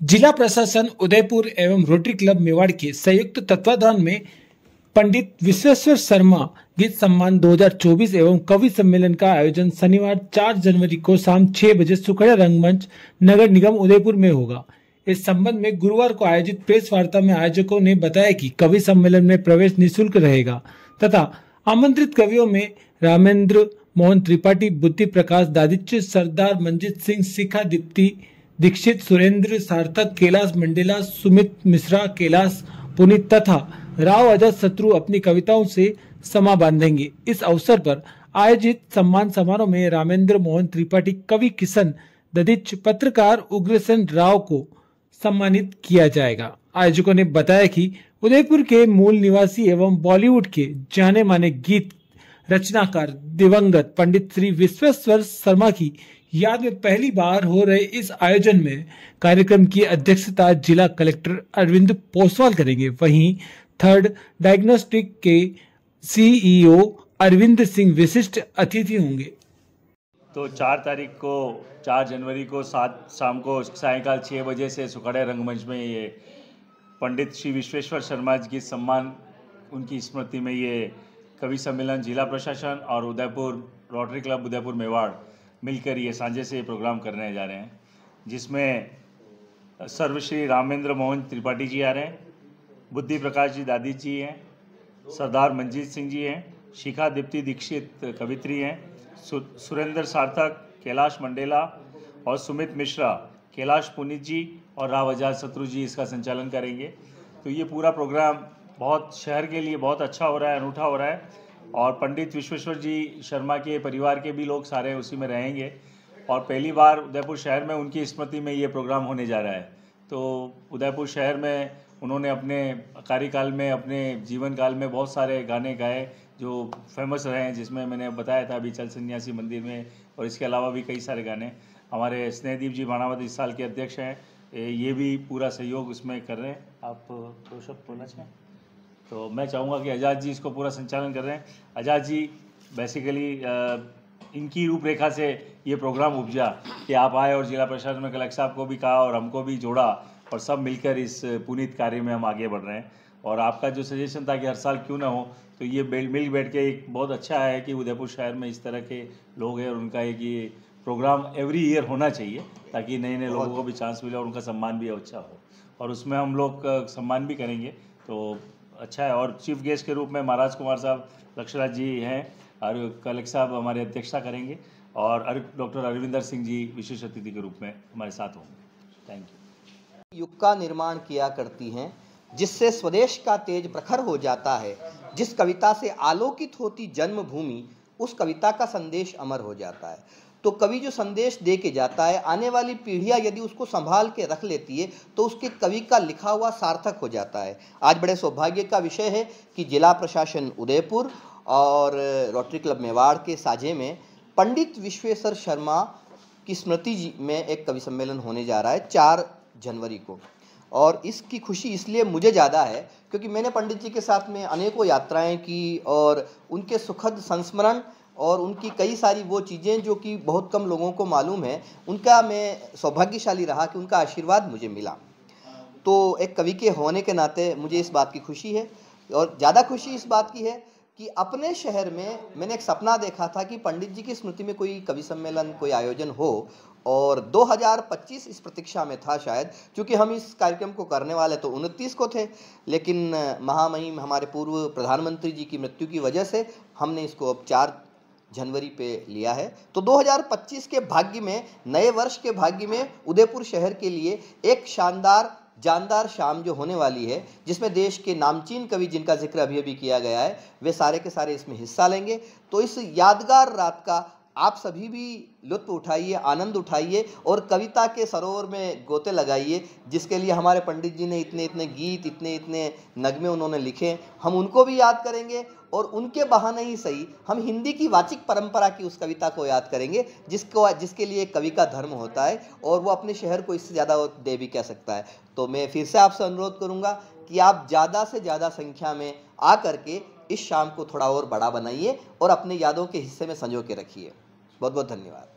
जिला प्रशासन उदयपुर एवं रोटरी क्लब मेवाड़ के संयुक्त तत्वाधान में पंडित विश्वेश्वर शर्मा गीत सम्मान 2024 एवं कवि सम्मेलन का आयोजन शनिवार 4 जनवरी को शाम 6 बजे सुखड़ा रंगमंच नगर निगम उदयपुर में होगा। इस संबंध में गुरुवार को आयोजित प्रेस वार्ता में आयोजकों ने बताया कि कवि सम्मेलन में प्रवेश निःशुल्क रहेगा तथा आमंत्रित कवियों में रामेंद्र मोहन त्रिपाठी, बुद्धि प्रकाश, दादिच्य, सरदार मंजीत सिंह, शिखा दीप्ति दीक्षित, सुरेंद्र सार्थक, कैलाश मंडेला, सुमित मिश्रा, कैलाश पुनीत तथा राव अजात शत्रु अपनी कविताओं से समा बांधेंगे। इस अवसर पर आयोजित सम्मान समारोह में रामेंद्र मोहन त्रिपाठी, कवि किशन ददिच, पत्रकार उग्रसेन राव को सम्मानित किया जाएगा। आयोजकों ने बताया कि उदयपुर के मूल निवासी एवं बॉलीवुड के जाने माने गीत रचनाकार दिवंगत पंडित श्री विश्वेश्वर शर्मा की याद में पहली बार हो रहे इस आयोजन में कार्यक्रम की अध्यक्षता जिला कलेक्टर अरविंद पोसवाल करेंगे। वहीं थर्ड डायग्नोस्टिक के सीईओ अरविंद सिंह विशिष्ट अतिथि होंगे। तो 4 जनवरी को शाम को सायंकाल 6 बजे से सुखड़े रंगमंच में ये पंडित श्री विश्वेश्वर शर्मा जी की सम्मान उनकी स्मृति में ये कवि सम्मेलन जिला प्रशासन और उदयपुर रोटरी क्लब उदयपुर मेवाड़ मिलकर ये सांझे से प्रोग्राम करने जा रहे हैं, जिसमें सर्वश्री रामेंद्र मोहन त्रिपाठी जी आ रहे हैं, बुद्धि प्रकाश जी दादी जी हैं, सरदार मंजीत सिंह जी हैं, शिखा दीप्ति दीक्षित कवित्री हैं, सुरेंद्र सार्थक, कैलाश मंडेला और सुमित मिश्रा, कैलाश पुनीत जी और राव अजात शत्रु जी इसका संचालन करेंगे। तो ये पूरा प्रोग्राम बहुत शहर के लिए बहुत अच्छा हो रहा है, अनूठा हो रहा है और पंडित विश्वेश्वर जी शर्मा के परिवार के भी लोग सारे उसी में रहेंगे और पहली बार उदयपुर शहर में उनकी स्मृति में ये प्रोग्राम होने जा रहा है। तो उदयपुर शहर में उन्होंने अपने कार्यकाल में, अपने जीवन काल में बहुत सारे गाने गाए जो फेमस रहे हैं, जिसमें मैंने बताया था अभी चल सन्यासी मंदिर में, और इसके अलावा भी कई सारे गाने। हमारे स्नेहदीप जी बाणावत इस साल के अध्यक्ष हैं, ये भी पूरा सहयोग इसमें कर रहे हैं। आप दो शब्द बोलना चाहें तो मैं चाहूँगा कि आज़ाद जी इसको पूरा संचालन कर रहे हैं। आज़ाद जी बेसिकली इनकी रूपरेखा से ये प्रोग्राम उपजा कि आप आए और जिला प्रशासन में कलेक्टर साहब को भी कहा और हमको भी जोड़ा और सब मिलकर इस पुनीत कार्य में हम आगे बढ़ रहे हैं। और आपका जो सजेशन था कि हर साल क्यों ना हो, तो ये मिल बैठ के एक बहुत अच्छा है कि उदयपुर शहर में इस तरह के लोग हैं और उनका एक ये प्रोग्राम एवरी ईयर होना चाहिए ताकि नए नए लोगों को भी चांस मिले और उनका सम्मान भी अच्छा हो, और उसमें हम लोग सम्मान भी करेंगे तो अच्छा है। और चीफ गेस्ट के रूप में महाराज कुमार साहब लक्षराज जी हैं और कलेक्टर साहब हमारे अध्यक्षता करेंगे और डॉक्टर अरविंदर सिंह जी विशेष अतिथि के रूप में हमारे साथ होंगे। Thank you. युग का निर्माण किया करती हैं, जिससे स्वदेश का तेज प्रखर हो जाता है। जिस कविता से आलोकित होती जन्मभूमि, उस कविता का संदेश अमर हो जाता है। तो कवि जो संदेश दे के जाता है, आने वाली पीढ़ियां यदि उसको संभाल के रख लेती है तो उसके कवि का लिखा हुआ सार्थक हो जाता है। आज बड़े सौभाग्य का विषय है कि जिला प्रशासन उदयपुर और रोटरी क्लब मेवाड़ के साझे में पंडित विश्वेश्वर शर्मा की स्मृति में एक कवि सम्मेलन होने जा रहा है 4 जनवरी को। और इसकी खुशी इसलिए मुझे ज़्यादा है क्योंकि मैंने पंडित जी के साथ में अनेकों यात्राएं की और उनके सुखद संस्मरण और उनकी कई सारी वो चीज़ें जो कि बहुत कम लोगों को मालूम है, उनका मैं सौभाग्यशाली रहा कि उनका आशीर्वाद मुझे मिला। तो एक कवि के होने के नाते मुझे इस बात की खुशी है और ज़्यादा खुशी इस बात की है कि अपने शहर में मैंने एक सपना देखा था कि पंडित जी की स्मृति में कोई कवि सम्मेलन, कोई आयोजन हो, और 2025 इस प्रतीक्षा में था शायद, क्योंकि हम इस कार्यक्रम को करने वाले तो 29 को थे, लेकिन महामहिम हमारे पूर्व प्रधानमंत्री जी की मृत्यु की वजह से हमने इसको अब 4 जनवरी पे लिया है। तो 2025 के भाग्य में, नए वर्ष के भाग्य में उदयपुर शहर के लिए एक शानदार जानदार शाम जो होने वाली है, जिसमें देश के नामचीन कवि जिनका जिक्र अभी अभी किया गया है, वे सारे के सारे इसमें हिस्सा लेंगे। तो इस यादगार रात का आप सभी भी लुत्फ उठाइए, आनंद उठाइए और कविता के सरोवर में गोते लगाइए, जिसके लिए हमारे पंडित जी ने इतने इतने गीत, इतने इतने नगमे उन्होंने लिखे। हम उनको भी याद करेंगे और उनके बहाने ही सही हम हिंदी की वाचिक परंपरा की उस कविता को याद करेंगे जिसके लिए कवि का धर्म होता है और वो अपने शहर को इससे ज़्यादा दे भी कह सकता है। तो मैं फिर से आपसे अनुरोध करूँगा कि आप ज़्यादा से ज़्यादा संख्या में आ करके इस शाम को थोड़ा और बड़ा बनाइए और अपनी यादों के हिस्से में संजो के रखिए। बहुत बहुत धन्यवाद।